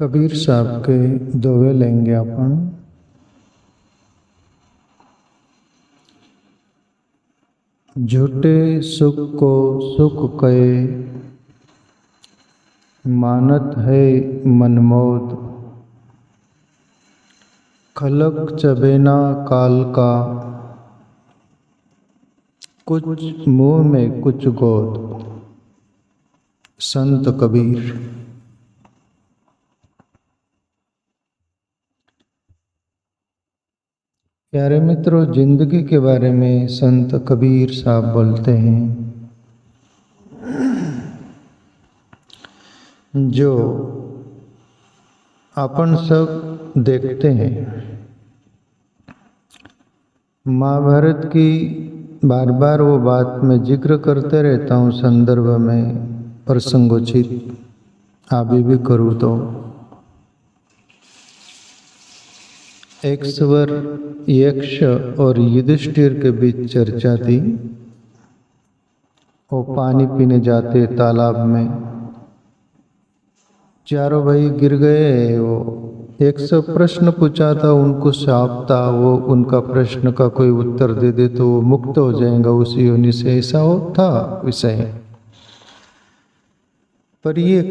कबीर साहब के दोहे लेंगे अपन। झूठे सुख को सुख कहे, मानत है मनमोद। खलक चबेना काल का, कुछ मुंह में कुछ गोद। संत कबीर। प्यारे मित्रों, जिंदगी के बारे में संत कबीर साहब बोलते हैं, जो अपन सब देखते हैं। महाभारत की बार बार वो बात मैं जिक्र करते रहता हूँ, संदर्भ में प्रसंगोचित अभी भी करूँ तो। एक स्वर यक्ष और युधिष्ठिर के बीच चर्चा थी। वो पानी पीने जाते तालाब में, चारों भाई गिर गए। वो एक से प्रश्न पूछा था, उनको शाप था, वो उनका प्रश्न का कोई उत्तर दे दे तो वो मुक्त हो जाएगा उसी योनि से, ऐसा वो था विषय। पर ये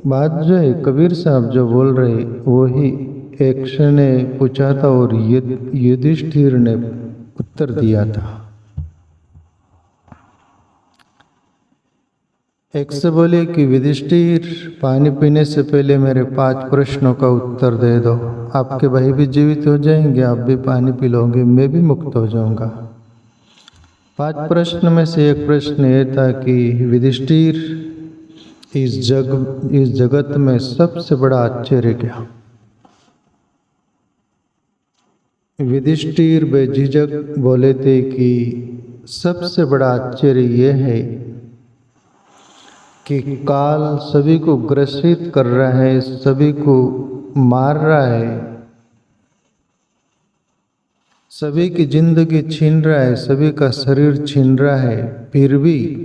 बात जो है कबीर साहब जो बोल रहे, वो ही यक्ष ने पूछा था और युधिष्ठिर ने उत्तर दिया था। यक्ष बोले कि युधिष्ठिर, पानी पीने से पहले मेरे 5 प्रश्नों का उत्तर दे दो, आपके भाई भी जीवित हो जाएंगे, आप भी पानी पी लोगे, मैं भी मुक्त हो जाऊंगा। 5 प्रश्न में से एक प्रश्न ये था कि युधिष्ठिर, इस जगत में सबसे बड़ा आश्चर्य क्या? युधिष्ठिर बेझिझक बोले थे कि सबसे बड़ा आश्चर्य यह है कि काल सभी को ग्रसित कर रहा है, सभी को मार रहा है, सभी की जिंदगी छीन रहा है, सभी का शरीर छीन रहा है, फिर भी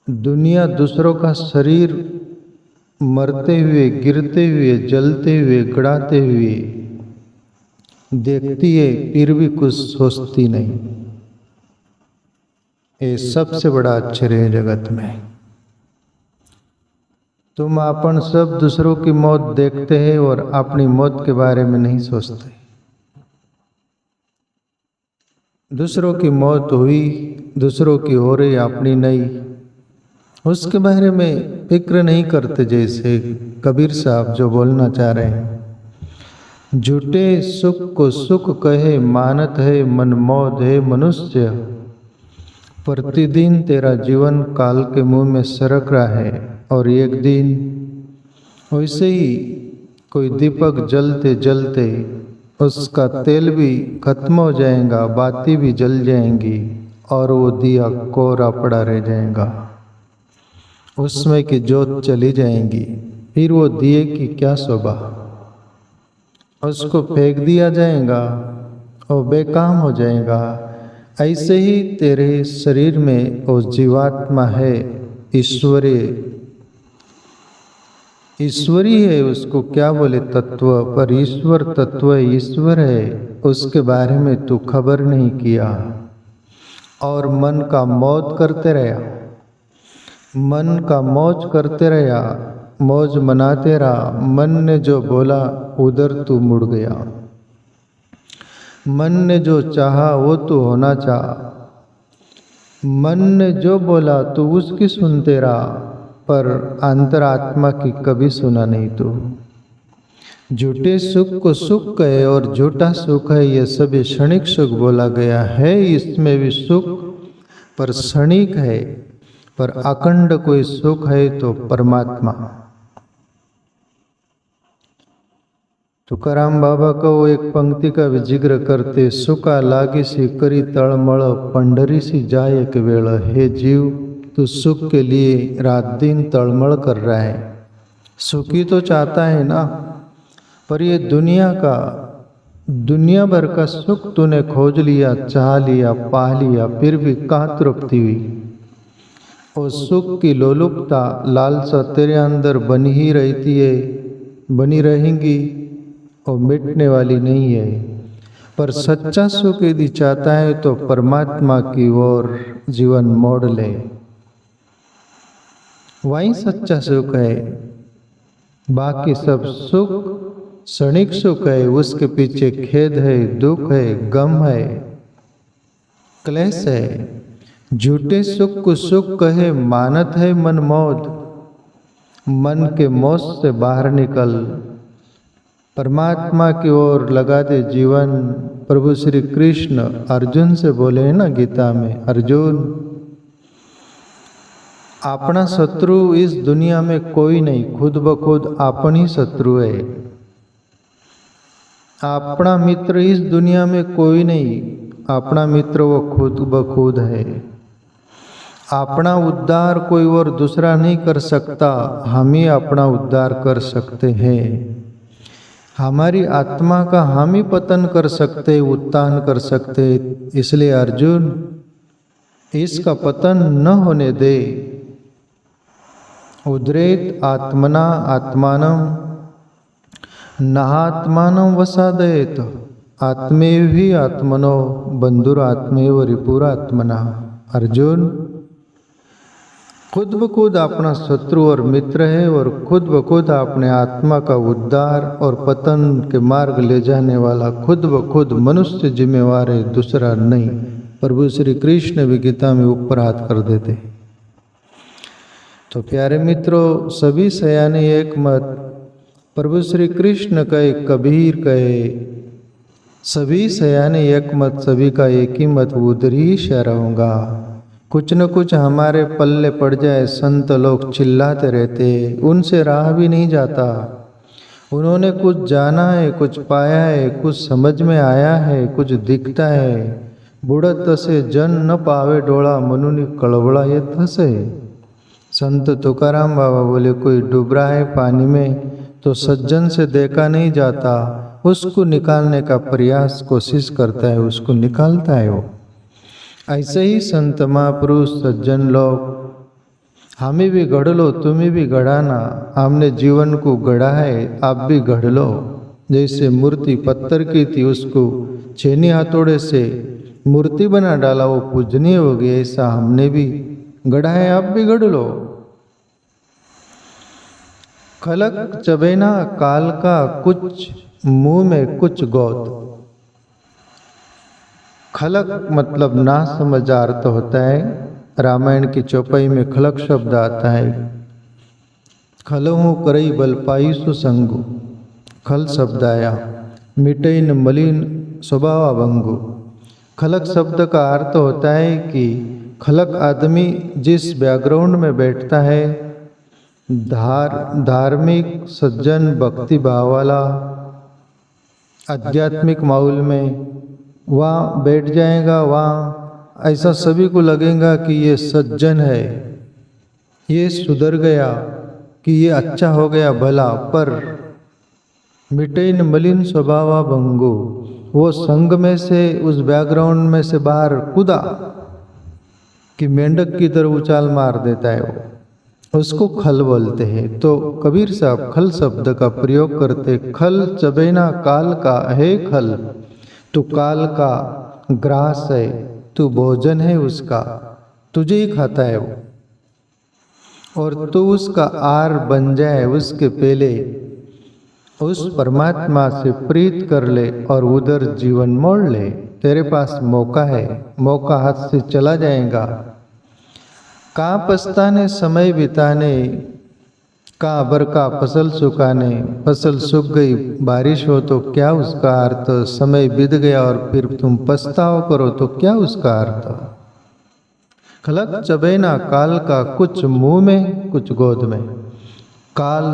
दुनिया दूसरों का शरीर मरते हुए, गिरते हुए, जलते हुए, गड़ाते हुए देखती है, फिर भी कुछ सोचती नहीं। ये सबसे बड़ा आश्चर्य है जगत में। तुम अपन सब दूसरों की मौत देखते हैं और अपनी मौत के बारे में नहीं सोचते। दूसरों की मौत हुई, दूसरों की हो रही, अपनी नहीं, उसके बारे में फिक्र नहीं करते। जैसे कबीर साहब जो बोलना चाह रहे हैं, झूठे सुख को सुख कहे, मानत है मनमोद है मनुष्य। प्रतिदिन तेरा जीवन काल के मुंह में सरक रहा है और एक दिन वैसे ही कोई दीपक जलते जलते उसका तेल भी खत्म हो जाएगा, बाती भी जल जाएंगी और वो दिया कोरा पड़ा रह जाएगा, उसमें की जोत चली जाएंगी, फिर वो दिए की क्या शोभा, उसको फेंक दिया जाएगा और बेकाम हो जाएगा। ऐसे ही तेरे शरीर में वो जीवात्मा है, ईश्वरी है, उसको क्या बोले तत्व, पर ईश्वर तत्व ईश्वर है, उसके बारे में तू खबर नहीं किया और मन का मौज करते रहा, मन का मौज करते रहा, मौज मनाते रहा। मन ने जो बोला उधर तू मुड़ गया, मन ने जो चाहा वो तू होना चाहा, मन ने जो बोला तू उसकी सुनते रहा, पर अंतरात्मा की कभी सुना नहीं तू। झूठे सुख को सुख कहे और झूठा सुख है, यह सभी क्षणिक सुख बोला गया है। इसमें भी सुख पर क्षणिक है, पर अखंड कोई सुख है तो परमात्मा। तुकाराम बाबा को एक पंक्ति का भी जिक्र करते, सुखा लागी सी करी तड़मड़, पंडरी सी जाए के वेळ। हे जीव, तू सुख के लिए रात दिन तड़मड़ कर रहा है, सुखी तो चाहता है ना, पर ये दुनिया भर का सुख तूने खोज लिया, चाह लिया, पा लिया, फिर भी कहाँ तृप्ति हुई। और सुख की लोलुपता लालसा तेरे अंदर बनी ही रहती है, बनी रहेंगी और मिटने वाली नहीं है। पर सच्चा सुख यदि चाहता है तो परमात्मा की ओर जीवन मोड़ ले, वही सच्चा सुख है। बाकी सब सुख क्षणिक सुख है, उसके पीछे खेद है, दुख है, गम है, क्लेश है। झूठे सुख को सुख कहे मानत है मन मौत। मन के मौत से बाहर निकल, परमात्मा की ओर लगा दे जीवन। प्रभु श्री कृष्ण अर्जुन से बोले हैं ना गीता में, अर्जुन अपना शत्रु इस दुनिया में कोई नहीं, खुद ब खुद अपन ही शत्रु है। अपना मित्र इस दुनिया में कोई नहीं, अपना मित्र वो खुद ब खुद है। अपना उद्धार कोई और दूसरा नहीं कर सकता, हम ही अपना उद्धार कर सकते हैं। हमारी आत्मा का हम ही पतन कर सकते, उत्थान कर सकते। इसलिए अर्जुन इसका पतन न होने दे। उद्रेत आत्मना आत्मानं नात्मानं वसादयेत। आत्मेव ही आत्मनो बंधुरात्मेव रिपुरात्मना। अर्जुन खुद ब खुद अपना शत्रु और मित्र है और खुद ब खुद अपने आत्मा का उद्धार और पतन के मार्ग ले जाने वाला खुद ब खुद मनुष्य जिम्मेवार है, दूसरा नहीं। प्रभु श्री कृष्ण भी गीता में ऊपर हाथ कर देते। तो प्यारे मित्रों, सभी सयाने एक मत। प्रभु श्री कृष्ण कहे, कबीर कहे, सभी सयाने एक मत, सभी का एक ही मत, उधर ही शह रहूँगा। कुछ न कुछ हमारे पल्ले पड़ जाए, संत लोग चिल्लाते रहते, उनसे राह भी नहीं जाता। उन्होंने कुछ जाना है, कुछ पाया है, कुछ समझ में आया है, कुछ दिखता है। बुढ़त से जन न पावे डोला, मनुनी कड़वड़ा ये थसे। संत तुकाराम बाबा बोले, कोई डूब रहा है पानी में तो सज्जन से देखा नहीं जाता, उसको निकालने का प्रयास कोशिश करता है, उसको निकालता है वो। ऐसे ही संत महापुरुष सज्जन लोग, हमें भी गढ़ लो, तुम्हें भी गढ़ाना। हमने जीवन को गढ़ा है, आप भी गढ़ लो। जैसे मूर्ति पत्थर की थी, उसको छेनी हथौड़े से मूर्ति बना डाला, वो पूजनीय हो गई। ऐसा हमने भी गढ़ा है, आप भी गढ़ लो। खलक चबेना काल का कुछ मुंह में कुछ गोत। खलक मतलब ना समझ अर्थ होता है। रामायण की चौपाई में खलक शब्द आता है। खलहु करई बल पाई सुसंगु, खल शब्द आया। मिटई न मलिन स्वभाव भंगु। खलक शब्द का अर्थ होता है कि खलक आदमी जिस बैकग्राउंड में बैठता है, धार्मिक सज्जन भक्ति भाव वाला आध्यात्मिक माहौल में वहाँ बैठ जाएगा, वहाँ ऐसा सभी को लगेगा कि ये सज्जन है, ये सुधर गया, कि ये अच्छा हो गया भला। पर मिटेन मलिन स्वभाव भंगु, वो संग में से, उस बैकग्राउंड में से बाहर कूदा कि मेंढक की तरह उछाल मार देता है वो, उसको खल बोलते हैं। तो कबीर साहब खल शब्द का प्रयोग करते। खल चबेना काल का है खल, तू काल का ग्रास है, तू भोजन है उसका, तुझे ही खाता है वो, और तू उसका आहार बन जाए, उसके पहले उस परमात्मा से प्रीत कर ले और उधर जीवन मोड़ ले। तेरे पास मौका है, मौका हाथ से चला जाएगा। कहाँ पछताने समय बिताने, कहाँ बरका फसल सुखाने। फसल सूख गई, बारिश हो तो क्या उसका अर्थ, समय बीत गया और फिर तुम पछताओ करो तो क्या उसका अर्थ। खलक चबेना काल का कुछ मुंह में कुछ गोद में। काल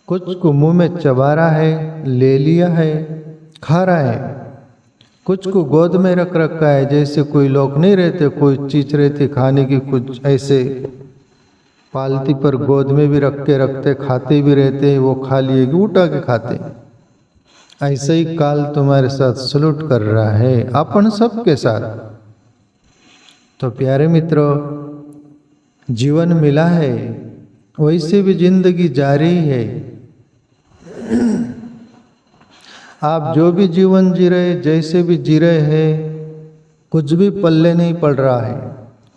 कुछ को मुंह में चबा रहा है, ले लिया है, खा रहा है। कुछ को गोद में रख रखा है, जैसे कोई लोग नहीं रहते, कोई चीज रहती खाने की, कुछ ऐसे पालती पर गोद में भी रख के रखते, खाते भी रहते हैं, वो खा लिए कि उठा के खाते। ऐसे ही काल तुम्हारे साथ सलूट कर रहा है, अपन सबके साथ। तो प्यारे मित्रों, जीवन मिला है वैसे भी जिंदगी जारी है। आप जो भी जीवन जी रहे, जैसे भी जी रहे हैं, कुछ भी पल्ले नहीं पड़ रहा है,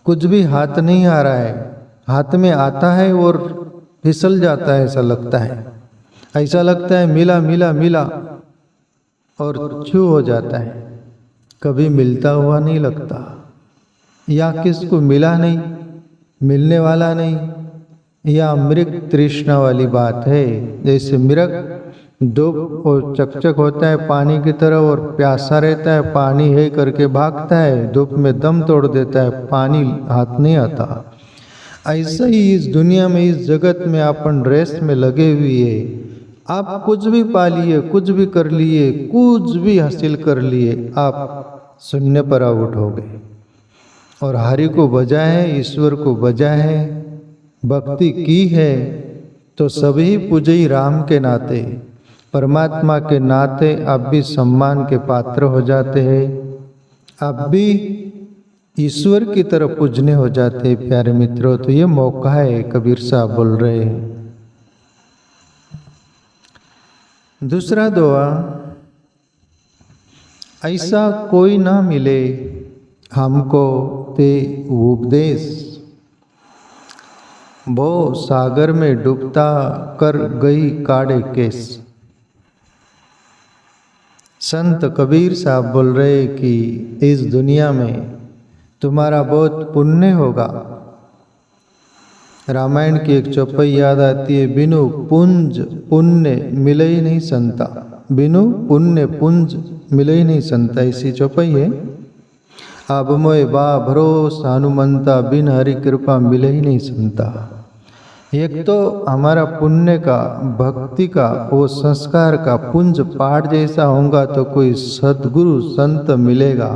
कुछ भी हाथ नहीं आ रहा है। हाथ में आता है और फिसल जाता है, ऐसा लगता है। ऐसा लगता है मिला मिला मिला और छू हो जाता है, कभी मिलता हुआ नहीं लगता। या किसको मिला नहीं, मिलने वाला नहीं, या मृग तृष्णा वाली बात है। जैसे मृग धूप और चकचक होता है पानी की तरह और प्यासा रहता है, पानी है करके भागता है, धूप में दम तोड़ देता है, पानी हाथ नहीं आता। ऐसा ही इस दुनिया में, इस जगत में अपन रेस में लगे हुए। आप कुछ भी पा लिए, कुछ भी कर लिए, कुछ भी हासिल कर लिए, आप शून्य पर आउट हो गए। और हरि को बजा है, ईश्वर को बजा है, भक्ति की है, तो सभी पूजई राम के नाते, परमात्मा के नाते आप भी सम्मान के पात्र हो जाते हैं, आप भी ईश्वर की तरफ पूजने हो जाते हैं प्यारे मित्रों। तो ये मौका है, कबीर साहब बोल रहे हैं। दूसरा दुआ, ऐसा कोई ना मिले हमको ते उपदेश, वो सागर में डूबता कर गई काढ़े केस। संत कबीर साहब बोल रहे कि इस दुनिया में तुम्हारा बहुत पुण्य होगा। रामायण की एक चौपाई याद आती है, बिनु पुंज पुण्य मिले ही नहीं संता, बिनु पुण्य पुंज मिले ही नहीं संता, ऐसी चौपाई है। अब मोय बा भरोसा हनुमंता, बिन हरि कृपा मिले ही नहीं संता। एक तो हमारा पुण्य का, भक्ति का, वो संस्कार का पुंज पहाड़ जैसा होगा तो कोई सद्गुरु संत मिलेगा।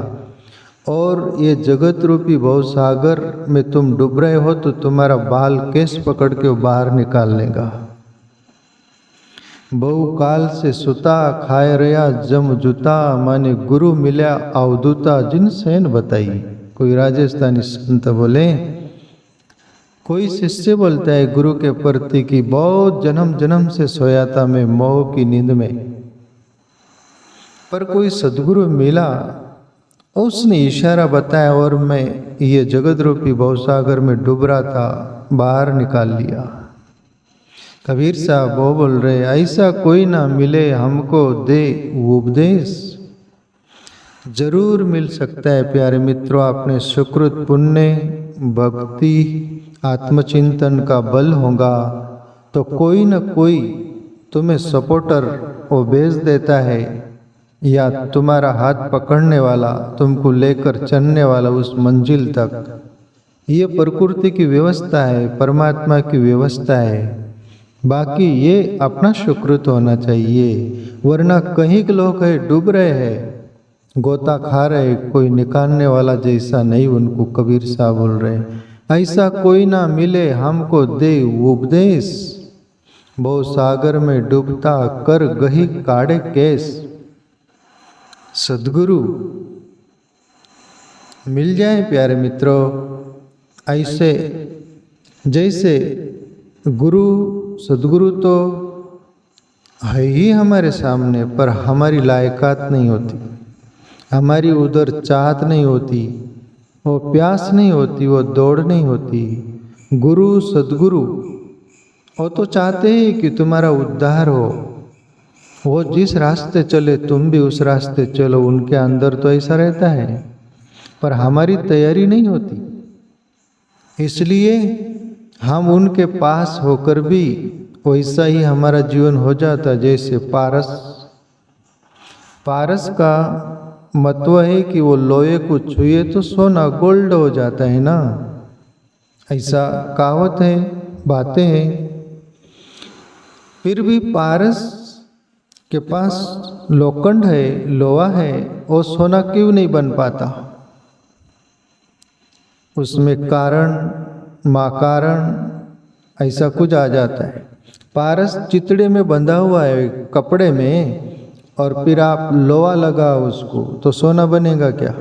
और ये जगत रूपी भवसागर में तुम डूब रहे हो तो तुम्हारा बाल केस पकड़ के वो बाहर निकाल लेगा। बहुकाल से सुता खाए रया जम जूता, माने गुरु मिल्या अवधूता जिन सैन बताई। कोई राजस्थानी संत बोले, कोई शिष्य बोलता है गुरु के प्रति कि बहुत जन्म जन्म से सोया था मैं मोह की नींद में, पर कोई सदगुरु मिला, उसने इशारा बताया और मैं ये जगत रूपी भवसागर में डूब रहा था, बाहर निकाल लिया। कबीर साहब वो बोल रहे, ऐसा कोई ना मिले हमको दे उपदेश। जरूर मिल सकता है प्यारे मित्रों, आपने सुकृत पुण्य, भक्ति, आत्मचिंतन का बल होगा तो कोई न कोई तुम्हें सपोर्टर वो भेज देता है, या तुम्हारा हाथ पकड़ने वाला, तुमको लेकर चलने वाला उस मंजिल तक। ये प्रकृति की व्यवस्था है, परमात्मा की व्यवस्था है। बाकी ये अपना सुकृत होना चाहिए, वरना कहीं के लोग है डूब रहे हैं, गोता खा रहे, कोई निकालने वाला जैसा नहीं उनको कबीर साहब बोल रहे हैं। ऐसा कोई ना मिले हमको दे उपदेश, बहु सागर में डूबता कर गही काढ़े केस। सद्गुरु मिल जाए प्यारे मित्रों, ऐसे जैसे गुरु सद्गुरु तो है ही हमारे सामने, पर हमारी लायकात नहीं होती, हमारी उधर चाहत नहीं होती, वो प्यास नहीं होती, वो दौड़ नहीं होती। गुरु सद्गुरु वो तो चाहते हैं कि तुम्हारा उद्धार हो, वो जिस रास्ते चले तुम भी उस रास्ते चलो, उनके अंदर तो ऐसा रहता है, पर हमारी तैयारी नहीं होती। इसलिए हम उनके पास होकर भी वैसा ही हमारा जीवन हो जाता जैसे पारस। पारस का महत्व है कि वो लोहे को छुए तो सोना गोल्ड हो जाता है ना, ऐसा कहावत है, बातें हैं। फिर भी पारस के पास लोखंड है, लोहा है, वो सोना क्यों नहीं बन पाता? उसमें कारण माकारण ऐसा कुछ आ जाता है। पारस चितड़े में बंधा हुआ है कपड़े में, और फिर आप लोहा लगा उसको तो सोना बनेगा क्या?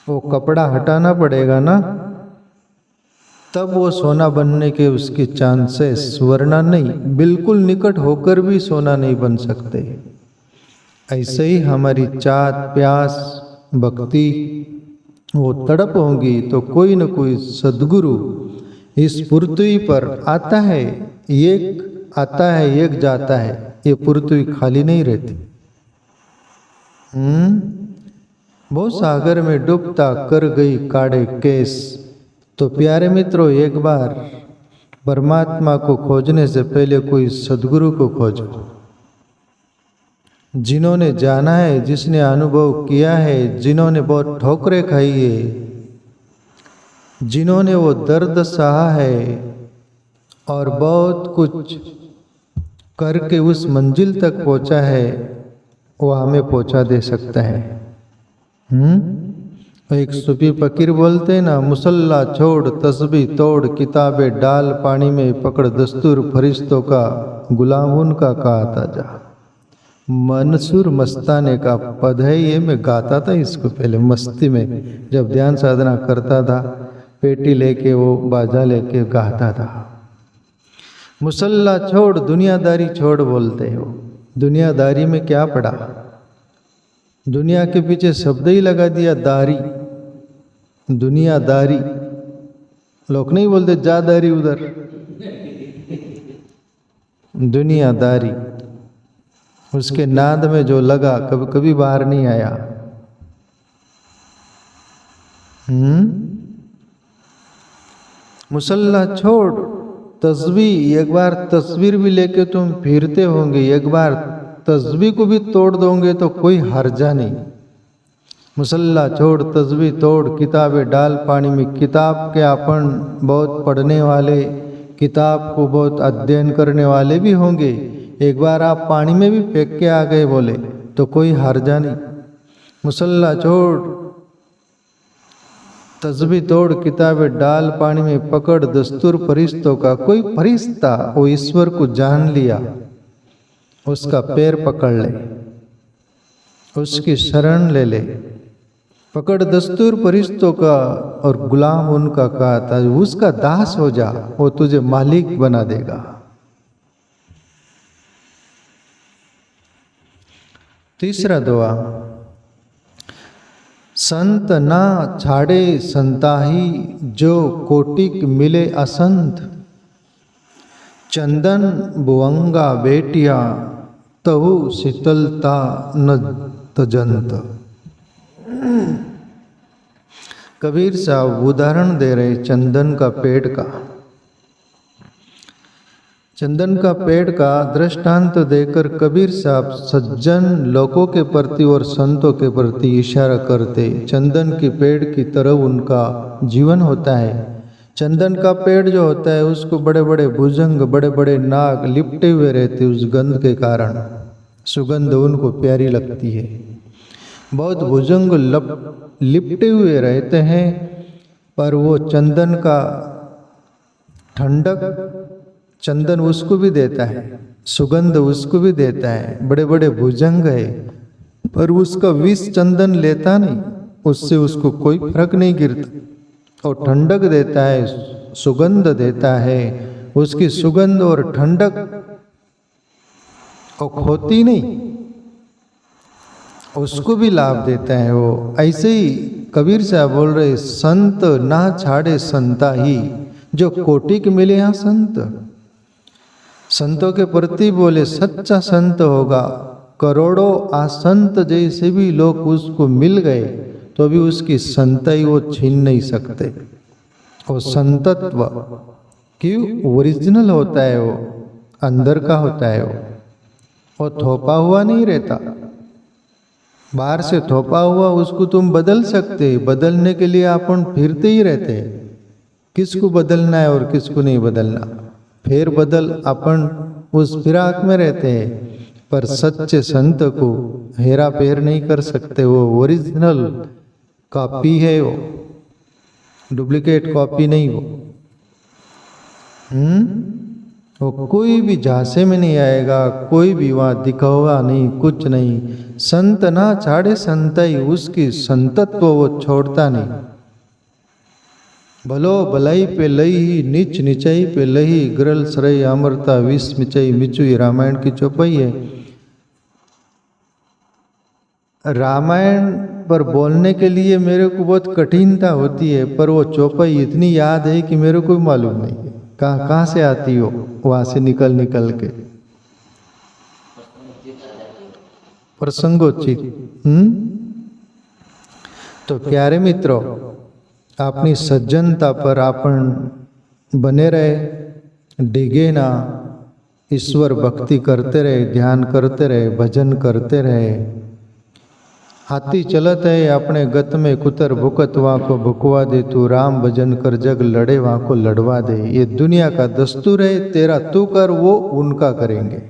वो कपड़ा हटाना पड़ेगा ना, तब वो सोना बनने के उसके चांसेस, वरना नहीं, बिल्कुल निकट होकर भी सोना नहीं बन सकते। ऐसे ही हमारी चाहत, प्यास, भक्ति वो तड़प होंगी तो कोई न कोई सद्गुरु इस पृथ्वी पर आता है, एक आता है एक जाता है, ये पृथ्वी खाली नहीं रहती। वो सागर में डूबता कर गई काढ़े केस। तो प्यारे मित्रों, एक बार परमात्मा को खोजने से पहले कोई सद्गुरु को खोजो, जिन्होंने जाना है, जिसने अनुभव किया है, जिन्होंने बहुत ठोकरें खाई है, जिन्होंने वो दर्द सहा है और बहुत कुछ करके उस मंजिल तक पहुंचा है, वो हमें पहुंचा दे सकता है। एक सूफी फकीर बोलते हैं ना, मुसल्ला छोड़ तस्बीह तोड़, किताबें डाल पानी में पकड़, दस्तूर फरिश्तों का गुलाम उनका कहा ताजा। मंसूर मस्ताने का पद है ये, मैं गाता था इसको पहले मस्ती में, जब ध्यान साधना करता था, पेटी लेके वो बाजा लेके गाता था। मुसल्ला छोड़ दुनियादारी छोड़ बोलते हो। दुनियादारी में क्या पड़ा? दुनिया के पीछे शब्द ही लगा दिया दारी, दुनियादारी। लोग नहीं बोलते जादारी उधर, दुनियादारी। उसके नाद में जो लगा कभी कभी बाहर नहीं आया। मुसल्ला छोड़ तस्बीह, एक बार तस्वीर भी लेके तुम फिरते होंगे, एक बार तस्बीह को भी तोड़ दोगे तो कोई हर्जा नहीं। मुसल्ला छोड़ तस्बीह तोड़, किताबें डाल पानी में। किताब के अपन बहुत पढ़ने वाले, किताब को बहुत अध्ययन करने वाले भी होंगे, एक बार आप पानी में भी फेंक के आ गए बोले तो कोई हर्जा नहीं। मुसल्ला छोड़ तस्बीह तोड़, किताबें डाल पानी में पकड़, दस्तूर फरिश्तों का। कोई फरिश्ता वो ईश्वर को जान लिया, उसका पैर पकड़ ले, उसकी शरण ले ले, पकड़ दस्तूर फरिश्तों का और गुलाम उनका कहा था, उसका दास हो जा, वो तुझे मालिक बना देगा। तीसरा दुआ, संत ना छाड़े संताही, जो कोटिक मिले असंत। चंदन बुअंगा बेटिया, तहु शीतलता न तजंत। कबीर साहब उदाहरण दे रहे चंदन का पेड़ का। चंदन का पेड़ का दृष्टांत देकर कबीर साहब सज्जन लोगों के प्रति और संतों के प्रति इशारा करते। चंदन की पेड़ की तरह उनका जीवन होता है। चंदन का पेड़ जो होता है उसको बड़े बड़े भुजंग, बड़े बड़े नाग लिपटे हुए रहते, उस गंध के कारण सुगंध उनको प्यारी लगती है। बहुत भुजंग लिपटे हुए रहते हैं, पर वो चंदन का ठंडक, चंदन उसको भी देता है, सुगंध उसको भी देता है। बड़े बड़े भुजंग है, पर उसका विष चंदन लेता नहीं, उससे उसको कोई फर्क नहीं गिरता। और ठंडक देता है, सुगंध देता है, उसकी सुगंध और ठंडक और खोती नहीं, उसको भी लाभ देता है वो। ऐसे ही कबीर साहब बोल रहे, संत ना छाड़े संता ही, जो कोटिक मिले यहाँ संत। संतों के प्रति बोले सच्चा संत होगा, करोड़ों आसंत जैसे भी लोग उसको मिल गए तो भी उसकी संताई वो छीन नहीं सकते। वो संतत्व क्यों ओरिजिनल होता है, वो अंदर का होता है, वो थोपा हुआ नहीं रहता। बाहर से थोपा हुआ उसको तुम बदल सकते, बदलने के लिए अपन फिरते ही रहते हैं, किसको बदलना है और किसको नहीं बदलना। फेर बदल अपन उस फिराक में रहते हैं, पर सच्चे संत को हेरा फेर नहीं कर सकते। वो ओरिजिनल कॉपी है, वो डुप्लीकेट कॉपी नहीं। वो कोई भी झांसे में नहीं आएगा, कोई भी वहाँ दिखावा नहीं, कुछ नहीं। संत ना छाड़े संताई, उसकी संतत्व वो छोड़ता नहीं। भलो भलाई पे लई नीच नीचाई पे लही ग्रल सरई अमरता विष मिचई मिचुई रामायण की चौपाई है। रामायण पर बोलने के लिए मेरे को बहुत कठिनता होती है, पर वो चौपाई इतनी याद है कि मेरे को मालूम नहीं है कहाँ से आती हो, वहां से निकल निकल के प्रसंगोचित। तो प्यारे मित्रों, अपनी सज्जनता पर आपण बने रहे, डिगे ना, ईश्वर भक्ति करते रहे, ध्यान करते रहे, भजन करते रहे। हाथी चलत है अपने गत में कुतर भुकत वहाँ को भुकवा दे, तू राम भजन कर जग लड़े वहाँ को लड़वा दे। ये दुनिया का दस्तूर है, तेरा तू कर वो उनका करेंगे।